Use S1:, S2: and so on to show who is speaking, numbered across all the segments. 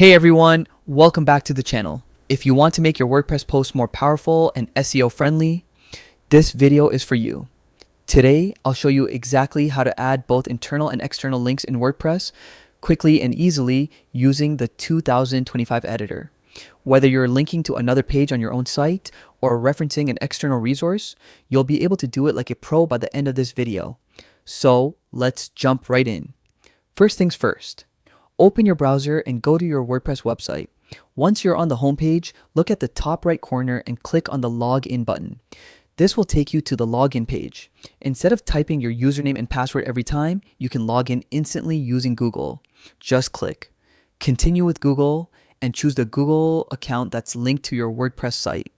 S1: Hey everyone, welcome back to the channel. If you want to make your WordPress posts more powerful and SEO friendly, this video is for you. Today, I'll show you exactly how to add both internal and external links in WordPress quickly and easily using the 2025 editor. Whether you're linking to another page on your own site or referencing an external resource, you'll be able to do it like a pro by the end of this video. So let's jump right in. First things first. Open your browser and go to your WordPress website. Once you're on the homepage, look at the top right corner and click on the Login button. This will take you to the login page. Instead of typing your username and password every time, you can log in instantly using Google. Just click Continue with Google and choose the Google account that's linked to your WordPress site.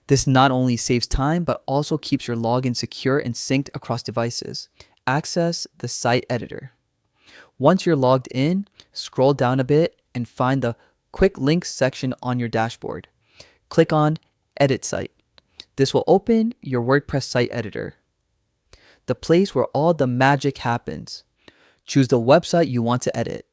S1: This not only saves time, but also keeps your login secure and synced across devices. Access the site editor. Once you're logged in, scroll down a bit and find the Quick Links section on your dashboard. Click on Edit Site. This will open your WordPress site editor, the place where all the magic happens. Choose the website you want to edit.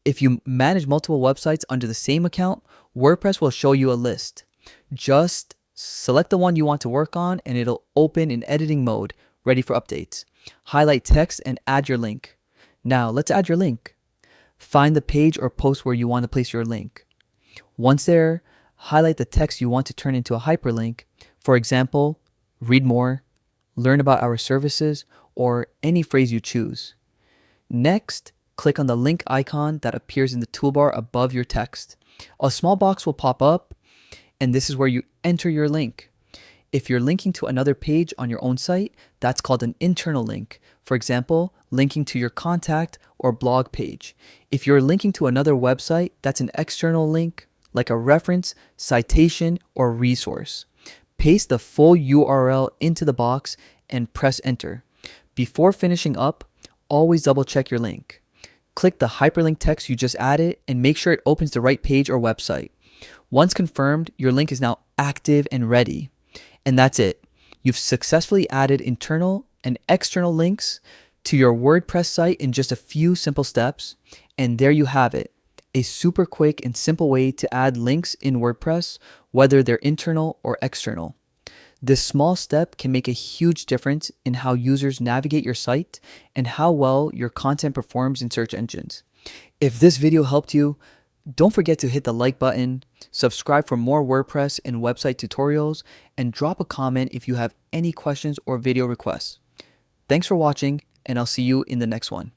S1: If you manage multiple websites under the same account, WordPress will show you a list. Just select the one you want to work on and it'll open in editing mode, ready for updates. Highlight text and add your link. Now let's add your link. Find the page or post where you want to place your link. Once there, highlight the text you want to turn into a hyperlink. For example, read more, learn about our services, or any phrase you choose. Next, click on the link icon that appears in the toolbar above your text. A small box will pop up, and this is where you enter your link. If you're linking to another page on your own site, that's called an internal link. For example, linking to your contact or blog page. If you're linking to another website, that's an external link, like a reference, citation, or resource. Paste the full URL into the box and press enter. Before finishing up, always double check your link. Click the hyperlink text you just added and make sure it opens the right page or website. Once confirmed, your link is now active and ready. And that's it. You've successfully added internal and external links to your WordPress site in just a few simple steps. And there you have it. A super quick and simple way to add links in WordPress, whether they're internal or external. This small step can make a huge difference in how users navigate your site and how well your content performs in search engines. If this video helped you, don't forget to hit the like button, subscribe for more WordPress and website tutorials, and drop a comment if you have any questions or video requests. Thanks for watching, and I'll see you in the next one.